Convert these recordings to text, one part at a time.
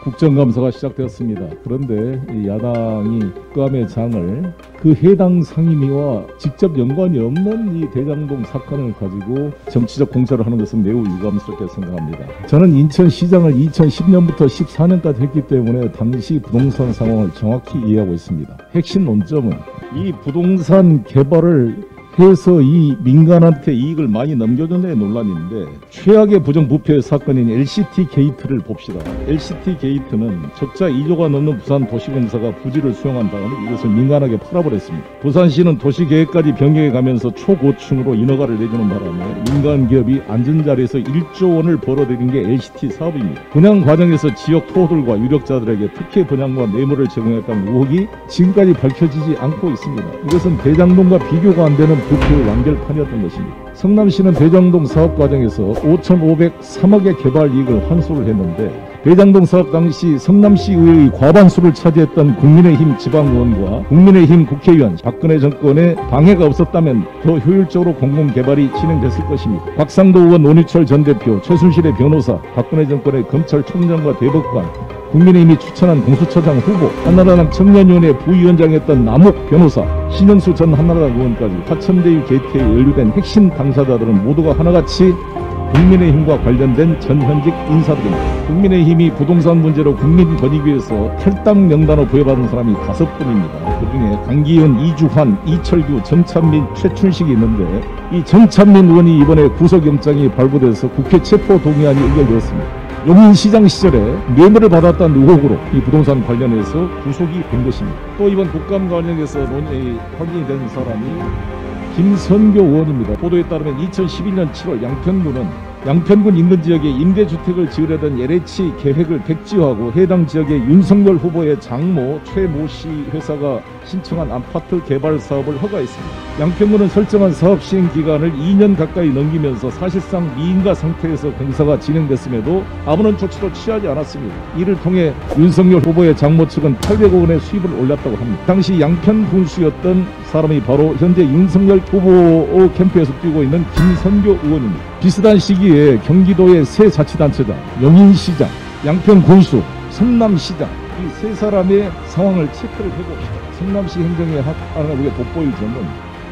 국정감사가 시작되었습니다. 그런데 이 야당이 국감의 장을 그 해당 상임위와 직접 연관이 없는 이 대장동 사건을 가지고 정치적 공세를 하는 것은 매우 유감스럽게 생각합니다. 저는 인천시장을 2010년부터 14년까지 했기 때문에 당시 부동산 상황을 정확히 이해하고 있습니다. 핵심 논점은 이 부동산 개발을 해서 이 민간한테 이익을 많이 넘겨준다의 논란인데, 최악의 부정부패 사건인 LCT 게이트를 봅시다. LCT 게이트는 적자 2조가 넘는 부산도시공사가 부지를 수용한 다음에 이것을 민간에게 팔아버렸습니다. 부산시는 도시계획까지 변경해 가면서 초고층으로 인허가를 내주는 바람에 민간 기업이 앉은 자리에서 1조 원을 벌어들인 게 LCT 사업입니다. 분양 과정에서 지역 토호들과 유력자들에게 특혜 분양과 뇌물을 제공했다는 의혹이 지금까지 밝혀지지 않고 있습니다. 이것은 대장동과 비교가 안 되는 부패의 완결판이었던 것입니다. 성남시는 대장동 사업 과정에서 5,503억의 개발 이익을 환수를 했는데, 대장동 사업 당시 성남시의회의 과반수를 차지했던 국민의힘 지방의원과 국민의힘 국회의원, 박근혜 정권에 방해가 없었다면 더 효율적으로 공공개발이 진행됐을 것입니다. 곽상도 의원, 노니철 전 대표, 최순실의 변호사, 박근혜 정권의 검찰총장과 대법관, 국민의힘이 추천한 공수처장 후보, 한나라당 청년위원회 부위원장이었던 남욱 변호사, 신영수 전 한나라당 의원까지 화천대유 게이트에 연루된 핵심 당사자들은 모두가 하나같이 국민의힘과 관련된 전현직 인사들입니다. 국민의힘이 부동산 문제로 국민권익위에서 탈당 명단을 부여받은 사람이 5분입니다. 그중에 강기훈, 이주환, 이철규, 정찬민, 최춘식이 있는데, 이 정찬민 의원이 이번에 구속영장이 발부돼서 국회 체포동의안이 의결되었습니다. 용인시장 시절에 뇌물을 받았다는 의혹으로 이 부동산 관련해서 구속이 된 것입니다. 또 이번 국감 관련해서 확인이 된 사람이 김선교 의원입니다. 보도에 따르면 2011년 7월 양편군 인근 지역에 임대주택을 지으려던 LH 계획을 백지화하고 해당 지역의 윤석열 후보의 장모 최모 씨 회사가 신청한 아파트 개발 사업을 허가했습니다. 양편군은 설정한 사업 시행 기간을 2년 가까이 넘기면서 사실상 미인가 상태에서 공사가 진행됐음에도 아무런 조치도 취하지 않았습니다. 이를 통해 윤석열 후보의 장모 측은 800억 원의 수입을 올렸다고 합니다. 당시 양편 군수였던 사람이 바로 현재 윤석열 후보 캠프에서 뛰고 있는 김선교 의원입니다. 비슷한 시기에 경기도의 새 자치단체장, 용인시장, 양편 군수, 성남시장, 이 세 사람의 상황을 체크를 해봅시다. 성남시 행정에 하나 우리가 돋보일 점은,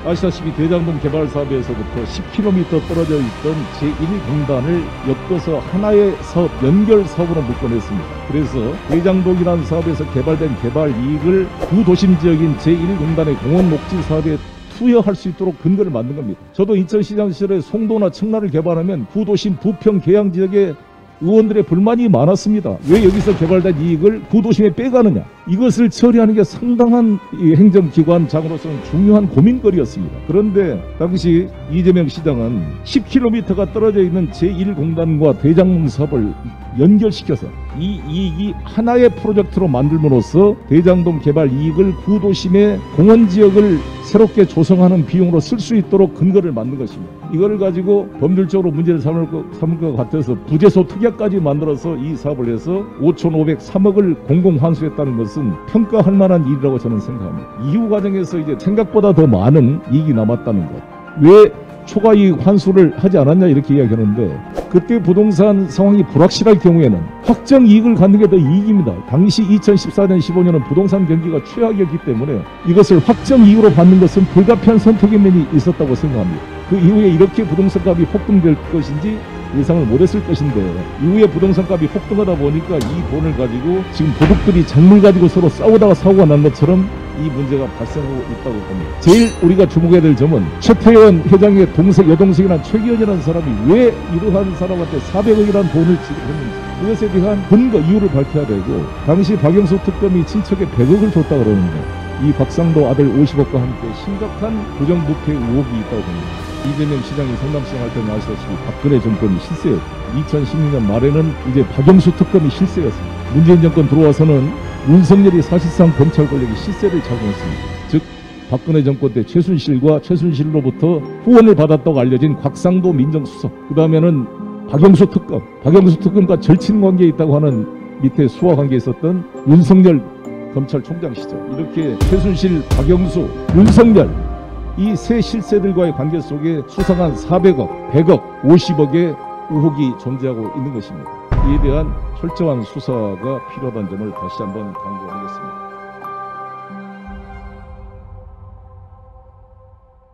아시다시피 대장동 개발 사업에서부터 10km 떨어져 있던 제1공단을 엮어서 하나의 사업, 연결 사업으로 묶어냈습니다. 그래서 대장동이라는 사업에서 개발된 개발 이익을 구도심 지역인 제1공단의 공원 녹지 사업에 투여할 수 있도록 근거를 만든 겁니다. 저도 인천시장 시절에 송도나 청라를 개발하면 구도심 부평 계양 지역에 의원들의 불만이 많았습니다. 왜 여기서 개발된 이익을 구도심에 빼가느냐. 이것을 처리하는 게 상당한 행정기관장으로서는 중요한 고민거리였습니다. 그런데 당시 이재명 시장은 10km가 떨어져 있는 제1공단과 대장동 사업을 연결시켜서 이 이익이 하나의 프로젝트로 만들므로써 대장동 개발 이익을 구도심의 공원지역을 새롭게 조성하는 비용으로 쓸 수 있도록 근거를 만든 것입니다. 이거를 가지고 법률적으로 문제를 삼을 것 같아서 부재소 특약까지 만들어서 이 사업을 해서 5,503억을 공공환수했다는 것은 평가할 만한 일이라고 저는 생각합니다. 이후 과정에서 이제 생각보다 더 많은 이익이 남았다는 것. 왜 초과이익 환수를 하지 않았냐 이렇게 이야기하는데, 그때 부동산 상황이 불확실할 경우에는 확정 이익을 갖는 게 더 이익입니다. 당시 2014년 15년은 부동산 경기가 최악이었기 때문에 이것을 확정 이익으로 받는 것은 불가피한 선택의 면이 있었다고 생각합니다. 그 이후에 이렇게 부동산 값이 폭등될 것인지 예상을 못했을 것인데, 이후에 부동산 값이 폭등하다 보니까 이 돈을 가지고 지금 도둑들이 작물 가지고 서로 싸우다가 사고가 난 것처럼 이 문제가 발생하고 있다고 봅니다. 제일 우리가 주목해야 될 점은 최태원 회장의 여동생이란 최기현이라는 사람이 왜 이러한 사람한테 400억이라는 돈을 지급했는지, 그것에 대한 근거, 이유를 밝혀야 되고, 당시 박영수 특검이 친척에 100억을 줬다 그러는데 이 곽상도 아들 50억과 함께 심각한 부정부패 의혹이 있다고 봅니다. 이재명 시장이 성남시장 할 때는 아시다시피 박근혜 정권이 실세였고, 2016년 말에는 이제 박영수 특검이 실세였습니다. 문재인 정권 들어와서는 윤석열이 사실상 검찰 권력이 실세를 작용했습니다. 즉 박근혜 정권 때 최순실로부터 후원을 받았다고 알려진 곽상도 민정수석, 그 다음에는 박영수 특검과 절친 관계에 있다고 하는 밑에 수하 관계에 있었던 윤석열 검찰총장 시절, 이렇게 최순실, 박영수, 윤석열 이 세 실세들과의 관계 속에 수상한 400억, 100억, 50억의 의혹이 존재하고 있는 것입니다. 이에 대한 철저한 수사가 필요하다는 점을 다시 한번 강조하겠습니다.